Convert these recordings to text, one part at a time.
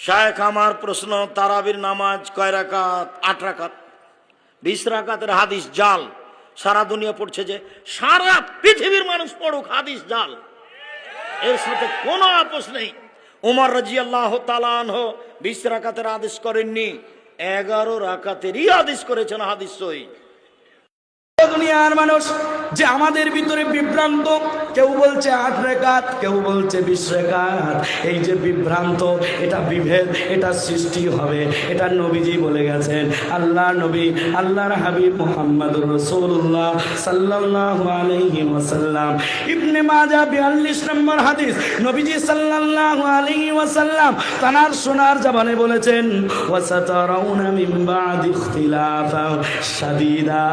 শায়েখ আমার প্রশ্ন, তারাবির নামাজ কয় রাকাত? 8 রাকাত। 20 রাকাতের হাদিস জাল, সারা দুনিয়া পড়ছে, যে সারা পৃথিবীর মানুষ পড়ুক, হাদিস জাল, এর সাথে কোনো আপোষ নেই। উমর রাদিয়াল্লাহু তাআলা আনহু 20 রাকাতের আদেশ করেননি, 11 রাকাতেরই আদেশ করেছেন, হাদিস সহিহ। দুনিয়ার মানুষ যে আমাদের ভিতরে বিভ্রান্ত, কেউ বলছে 8 রাকাত, কেউ বলছে 20 রাকাত। এই যে বিভ্রান্ত, এটা বিভেদ, এটা সৃষ্টি হবে, এটা নবীজি বলে গেছেন। আল্লাহ নবী, আল্লাহর হাবিব মুহাম্মদুর রাসূলুল্লাহ সাল্লাল্লাহু আলাইহি ওয়াসাল্লাম, ইবনে মাজাহ 42 নম্বর হাদিস, নবীজি সাল্লাল্লাহু আলাইহি ওয়াসাল্লাম তানার সোনার জবানে বলেছেন, ওয়াসাতারাউনা মিন বাদি ইখতিলাফা শাদীদা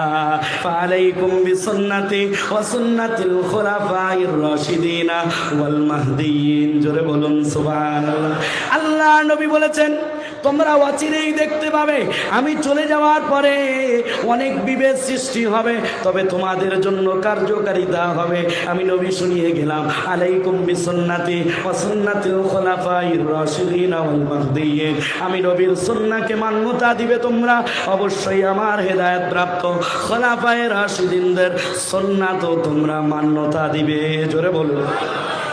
ফালাইকুম বিসুন্নতি ওয়া সুন্নাতিল খুলাফাইর রাশিদিন ওয়াল মাহদিয়িন। জোরে বলুন সুবহানাল্লাহ। আল্লাহ নবী বলেছেন, তোমরা অচিরেই দেখতে পাবে আমি চলে যাওয়ার পরে অনেক বিভেদ সৃষ্টি হবে, তবে তোমাদের জন্য কার্যকারিতা হবে। আমি নবী শুনিয়ে গেলাম, আলাইকুম বিসুন্নতি ওয়া সুন্নাতিল খুলাফাইর রাশিদিন ওয়াল মাহদিয়িন। আমি নবীর সুন্নাহকে মান্যতা দিবে তোমরা, অবশ্যই আমার হেদায়েত প্রাপ্ত খোলাফায়ে রাশিদিনদের সুন্নাত তোমরা মান্যতা দিবে। জোরে বলুন।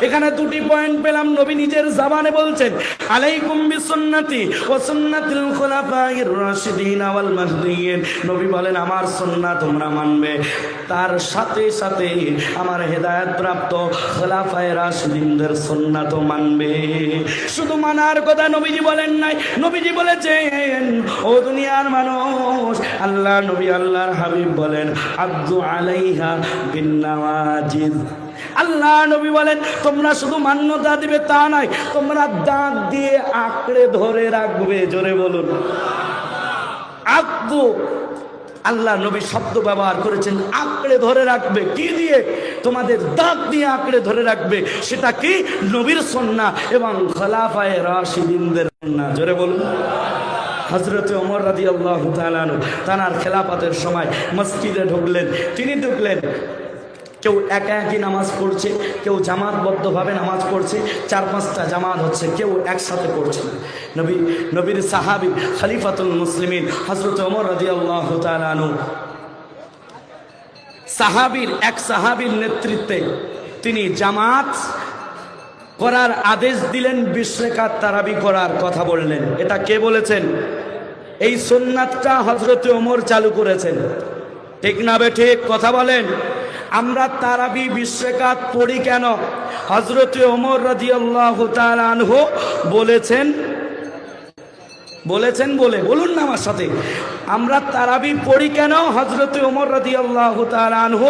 এখানে দুটি পয়েন্ট পেলাম, নবী নিজের জবানে বলছেন, আলাইকুম বিসুন্নতি ওয়া সুন্নাতিল খুলাফাইর রাশিদিন ওয়াল মাহদিয়িন। নবী বলেন আমার সুন্নাহ তোমরা মানবে, তার সাথে সাথে আমার হেদায়েত প্রাপ্ত খোলাফায়ে রাশিদিনদের সুন্নাহ তো মানবে। শুধু মানার কথা নবীজি বলেন নাই, নবীজি বলেছেন, ও দুনিয়ার মানুষ, আল্লাহ নবী আল্লাহর হাবিব বলেন, আব্দু আলাইহা বিন নাওয়াজিদ। আল্লাহ নবী বলেন, তোমরা শুধু মান্যতা দিবে তা নয়, তোমরা দাঁত দিয়ে আঁকড়ে ধরে রাখবে। জোরে বলুন। আব্দু, আল্লাহ নবী শব্দ ব্যবহার করেছেন, আঁকড়ে ধরে রাখবে। কি দিয়ে? তোমাদের দাঁত দিয়ে আঁকড়ে ধরে রাখবে। সেটা কি? নবীর সুন্নাহ এবং খোলাফায়ে রাশিদিনদের সুন্নাহ। জোরে বলুন। হযরত ওমর রাদিয়াল্লাহু তাআলা আনহু তানার খেলাফতের সময় মসজিদে ঢুকলেন। তিনি ঢুকলেন, কেউ একা একই নামাজ পড়ছে, কেউ জামাতবদ্ধভাবে নামাজ পড়ছে, 4-5টা জামাত হচ্ছে, কেউ একসাথে পড়ছে না। নবীর সাহাবী খলিফাতুল মুসলিমিন হযরত ওমর রাদিয়াল্লাহু তাআলা আনহু এক সাহাবীর নেতৃত্বে তিনি জামাত করার আদেশ দিলেন, 20 রাকাত তারাবি করার কথা বললেন। এটা কে বলেছেন? এই সুন্নাতটা হযরত ওমর চালু করেছেন। ঠিক না বেঠিক? কথা বলেন। আমরা তারাবি 20 রাকাত পড়ি কেন? হযরত ওমর রাদিয়াল্লাহু তাআলা আনহু বলেছেন বলে বলুন না আমার সাথে, আমরা তারাবি পড়ি কেন? হযরত ওমর রাদিয়াল্লাহু তাআলা আনহু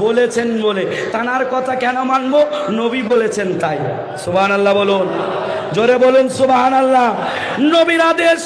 বলেছেন বলে। তানার কথা কেন মানবো? নবী বলেছেন তাই। সুবহানাল্লাহ বলুন, জোরে বলুন সুবহানাল্লাহ। নবীর আদেশ,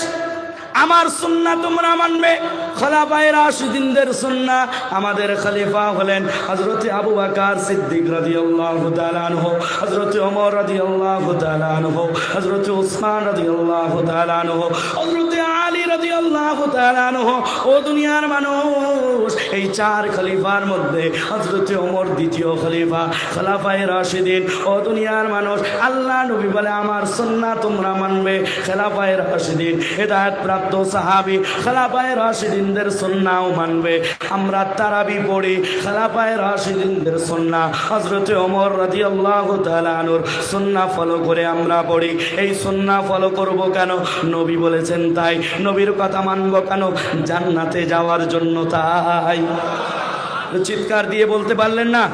আমার সুন্নাহ তোমরা মানবে, খোলাফায়ে রাশিদিনদের সুন্নাহ। আমাদের খলিফা হলেন হযরত আবু বকর সিদ্দিক রাদিয়াল্লাহু তাআলা আনহু, হযরত ওমর রাদিয়াল্লাহু তাআলা আনহু, হযরত উসমান রাদিয়াল্লাহু তাআলা আনহু, হযরত আলী রাদিয়াল্লাহু তাআলা আনহু। ও দুনিয়ার মানুষ, এই 4 খলিফার মধ্যে হযরত ওমর দ্বিতীয় খলিফা, খোলাফায়ে রাশিদিন। ও দুনিয়ার মানুষ, আল্লাহ নবী বলে আমার সুন্নাহ তোমরা মানবে, খোলাফায়ে রাশিদিন হেদায়েত প্রাপ্ত সাহাবী খোলাফায়ে রাশিদিনদের সুন্নাহও মানবে। আমরা তারাবি পড়ি, খোলাফায়ে রাশিদিনদের সুন্নাহ হযরত ওমর রাদিয়াল্লাহু তাআলা আনহুর সুন্নাহ ফলো করে আমরা পড়ি। এই সুন্নাহ ফলো করব কেন? নবী বলেছেন তাই। নবীর কথা মানব কেন? জান্নাতে যাওয়ার জন্য তাই। চিৎকার দিয়ে বলতে পারলেন না?